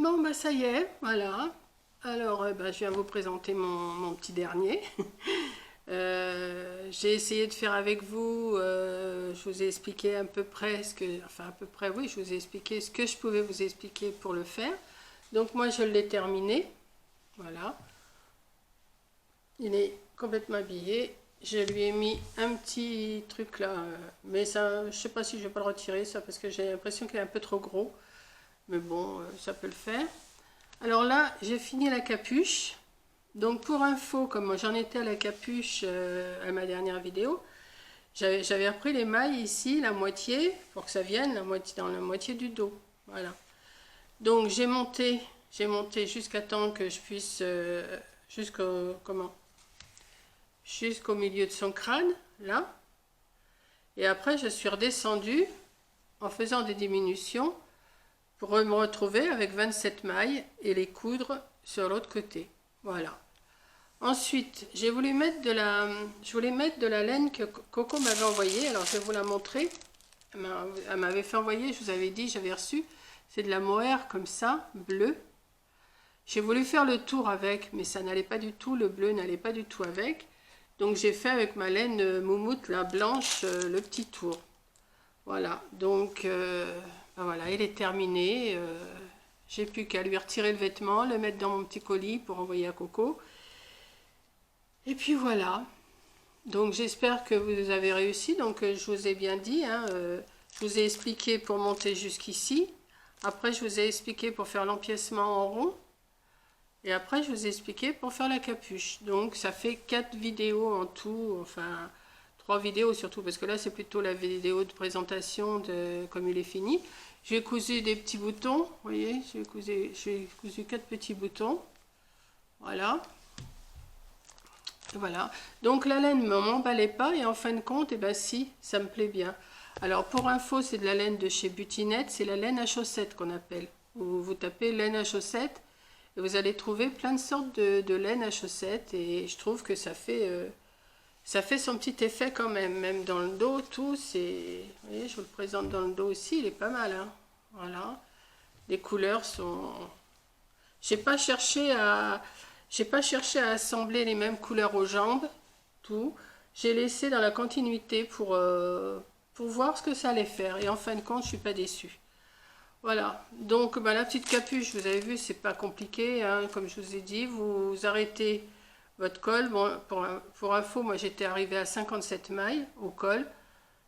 Bon, bah ça y est, voilà. Alors, bah, je viens vous présenter mon petit dernier. J'ai essayé de faire avec vous, je vous ai expliqué à peu près ce que, enfin à peu près oui, je vous ai expliqué ce que je pouvais vous expliquer pour le faire. Donc moi je l'ai terminé, voilà. Il est complètement habillé. Je lui ai mis un petit truc là, mais ça, je sais pas si je vais pas le retirer ça parce que j'ai l'impression qu'il est un peu trop gros. Mais bon, ça peut le faire. Alors là, j'ai fini la capuche. Donc pour info, comme j'en étais à la capuche à ma dernière vidéo, j'avais repris les mailles ici, la moitié, pour que ça vienne la moitié, dans la moitié du dos. Voilà. Donc j'ai monté jusqu'à temps que je puisse, jusqu'au milieu de son crâne, là. Et après, je suis redescendue en faisant des diminutions pour me retrouver avec 27 mailles et les coudre sur l'autre côté. Voilà. Ensuite, je voulais mettre de la laine que Coco m'avait envoyée. Alors, je vais vous la montrer. Elle m'avait fait envoyer, je vous avais dit, j'avais reçu. C'est de la mohair comme ça, bleu. J'ai voulu faire le tour avec, mais ça n'allait pas du tout. Le bleu n'allait pas du tout avec. Donc, j'ai fait avec ma laine moumoute, la blanche, le petit tour. Voilà. Donc, ben voilà, il est terminé. J'ai plus qu'à lui retirer le vêtement, le mettre dans mon petit colis pour envoyer à Coco. Et puis voilà. Donc j'espère que vous avez réussi. Donc je vous ai bien dit, hein, je vous ai expliqué pour monter jusqu'ici. Après je vous ai expliqué pour faire l'empiècement en rond. Et après je vous ai expliqué pour faire la capuche. Donc ça fait 4 vidéos en tout. Enfin 3 vidéos surtout parce que là c'est plutôt la vidéo de présentation de comme il est fini. J'ai cousu des petits boutons. Vous voyez, j'ai cousu 4 petits boutons. Voilà. Voilà, donc la laine ne m'emballait pas et en fin de compte, eh ben si, ça me plaît bien. Alors pour info, c'est de la laine de chez Butinette, c'est la laine à chaussettes qu'on appelle. Vous tapez laine à chaussettes et vous allez trouver plein de sortes de laine à chaussettes et je trouve que ça fait son petit effet quand même, même dans le dos, tout, c'est... Vous voyez, je vous le présente dans le dos aussi, il est pas mal, hein. Voilà, les couleurs sont... J'ai pas cherché à assembler les mêmes couleurs aux jambes, tout. J'ai laissé dans la continuité pour voir ce que ça allait faire. Et en fin de compte, je suis pas déçue. Voilà. Donc, bah, la petite capuche, vous avez vu, c'est pas compliqué, hein, comme je vous ai dit. Vous arrêtez votre col. Bon, pour info, moi, j'étais arrivée à 57 mailles au col.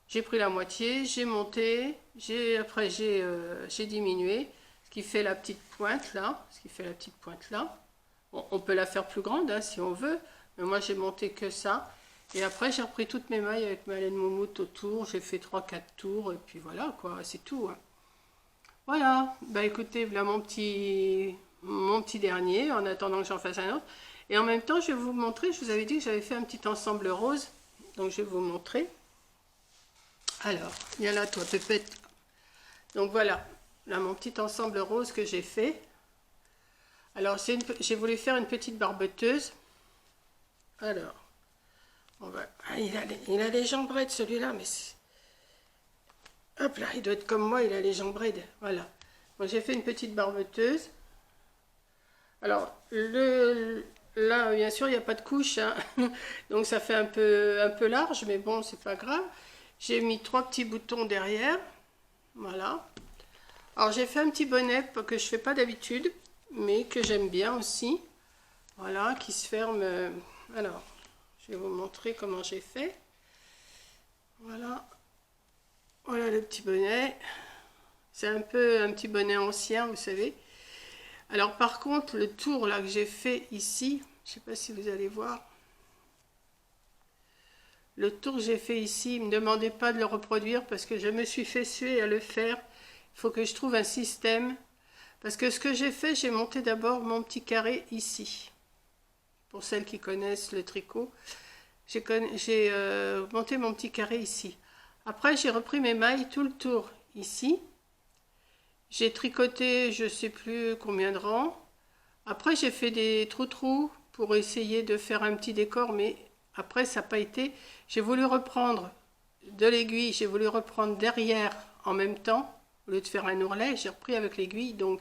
J'ai pris la moitié, j'ai monté, après j'ai diminué, ce qui fait la petite pointe là, Bon, on peut la faire plus grande hein, si on veut, mais moi j'ai monté que ça. Et après j'ai repris toutes mes mailles avec ma laine moumoute autour, j'ai fait 3-4 tours et puis voilà quoi, c'est tout. Hein. Voilà, bah écoutez, voilà mon petit dernier, en attendant que j'en fasse un autre. Et en même temps, je vais vous montrer, je vous avais dit que j'avais fait un petit ensemble rose, donc je vais vous montrer. Alors, viens là toi Pépette. Donc voilà, là mon petit ensemble rose que j'ai fait. Alors j'ai voulu faire une petite barboteuse. Alors, il a les jambes raides celui-là, mais hop là, il doit être comme moi, il a les jambes raides. Voilà. Bon, j'ai fait une petite barboteuse. Alors, là, bien sûr, il n'y a pas de couche, hein. Donc ça fait un peu large, mais bon, c'est pas grave. J'ai mis 3 petits boutons derrière. Voilà. Alors j'ai fait un petit bonnet que je fais pas d'habitude, mais que j'aime bien aussi. Voilà, qui se ferme. Alors, je vais vous montrer comment j'ai fait. Voilà. Voilà le petit bonnet. C'est un peu un petit bonnet ancien, vous savez. Alors par contre, le tour là que j'ai fait ici, je sais pas si vous allez voir. Le tour que j'ai fait ici, ne me demandez pas de le reproduire parce que je me suis fait suer à le faire. Il faut que je trouve un système. Parce que ce que j'ai fait, j'ai monté d'abord mon petit carré ici. Pour celles qui connaissent le tricot, j'ai monté mon petit carré ici. Après, j'ai repris mes mailles tout le tour ici. J'ai tricoté, je ne sais plus combien de rangs. Après, j'ai fait des trous-trous pour essayer de faire un petit décor, mais après, ça n'a pas été. J'ai voulu reprendre de l'aiguille, j'ai voulu reprendre derrière en même temps. Au lieu de faire un ourlet, j'ai repris avec l'aiguille. Donc,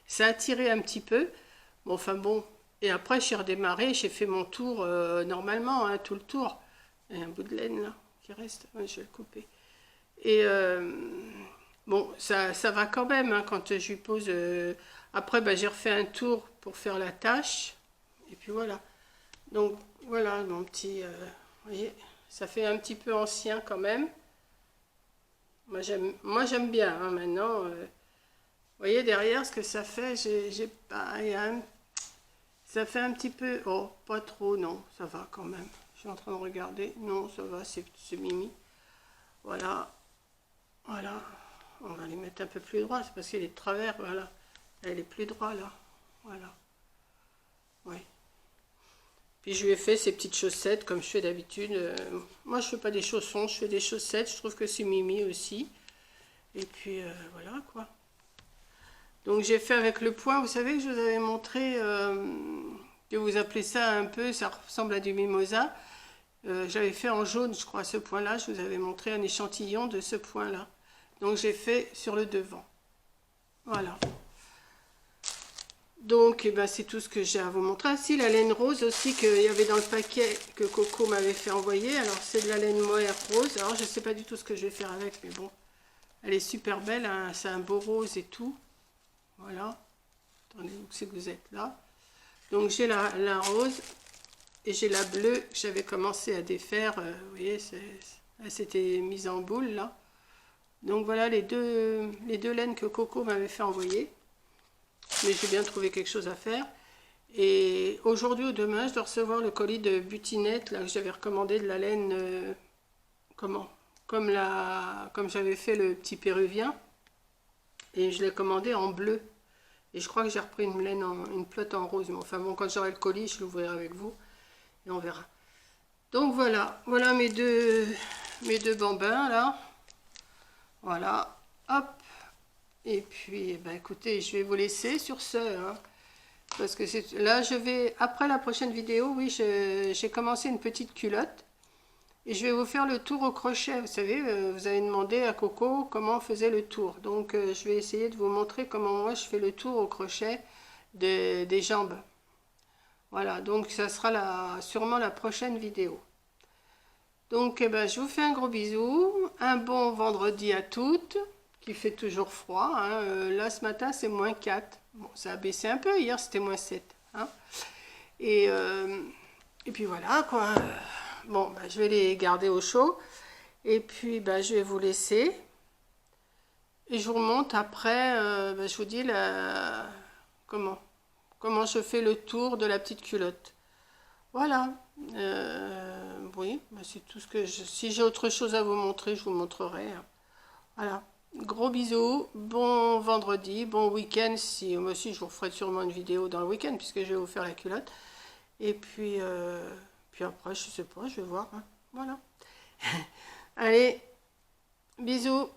Ça a tiré un petit peu. Bon, enfin bon. Et après, j'ai redémarré, j'ai fait mon tour normalement, hein, tout le tour. Il y a un bout de laine là qui reste. Ouais, je vais le couper. Et bon, ça va quand même hein, quand je lui pose. Après, bah, j'ai refait un tour pour faire la tâche. Et puis voilà. Donc voilà mon petit. Vous voyez, ça fait un petit peu ancien quand même. Moi j'aime bien hein, maintenant. Vous voyez derrière ce que ça fait. J'ai pas. Ça fait un petit peu. Oh, pas trop, non, ça va quand même. Je suis en train de regarder. Non, ça va, c'est mimi. Voilà. Voilà. On va les mettre un peu plus droit. C'est parce qu'il est de travers. Voilà. Elle est plus droit là. Voilà. Oui. Puis je lui ai fait ces petites chaussettes comme je fais d'habitude. Moi je fais pas des chaussons, je fais des chaussettes. Je trouve que c'est mimi aussi. Et puis voilà quoi. Donc j'ai fait avec le point. Vous savez que je vous avais montré que vous appelez ça un peu, ça ressemble à du mimosa. J'avais fait en jaune, je crois, ce point-là. Je vous avais montré un échantillon de ce point-là. Donc j'ai fait sur le devant. Voilà. Donc, eh ben, c'est tout ce que j'ai à vous montrer. Ah, si, la laine rose aussi qu'il y avait dans le paquet que Coco m'avait fait envoyer. Alors, c'est de la laine mohair rose. Alors, je ne sais pas du tout ce que je vais faire avec, mais bon. Elle est super belle, hein. C'est un beau rose et tout. Voilà. Attendez, où c'est que vous êtes là? Donc, j'ai la rose et j'ai la bleue que j'avais commencé à défaire. Vous voyez, elle s'était mise en boule, là. Donc, voilà les deux laines que Coco m'avait fait envoyer. Mais j'ai bien trouvé quelque chose à faire. Et aujourd'hui ou demain, je dois recevoir le colis de Butinette, là, que j'avais recommandé de la laine, comme j'avais fait le petit péruvien. Et je l'ai commandé en bleu. Et je crois que j'ai repris une pelote en rose. Mais enfin bon, quand j'aurai le colis, je l'ouvrirai avec vous. Et on verra. Donc voilà, voilà mes deux bambins là. Voilà, hop. Et puis, ben, écoutez, je vais vous laisser sur ce, hein, parce que là, je vais, après la prochaine vidéo, oui, j'ai commencé une petite culotte, et je vais vous faire le tour au crochet. Vous savez, vous avez demandé à Coco comment on faisait le tour, donc je vais essayer de vous montrer comment moi je fais le tour au crochet des jambes. Voilà, donc ça sera sûrement la prochaine vidéo. Donc, eh ben, je vous fais un gros bisou, un bon vendredi à toutes. Il fait toujours froid. Hein. Là, ce matin, c'est -4. Bon, ça a baissé un peu. Hier, c'était -7. Hein. Et puis voilà, quoi. Bon, bah, je vais les garder au chaud. Et puis, bah, je vais vous laisser. Et je vous remonte après. Bah, je vous dis comment je fais le tour de la petite culotte. Voilà. Oui, bah, c'est tout ce que si j'ai autre chose à vous montrer, je vous montrerai. Hein. Voilà. Gros bisous, bon vendredi, bon week-end. Si moi aussi je vous ferai sûrement une vidéo dans le week-end puisque je vais vous faire la culotte. Et puis après, je sais pas, je vais voir. Hein. Voilà. Allez, bisous.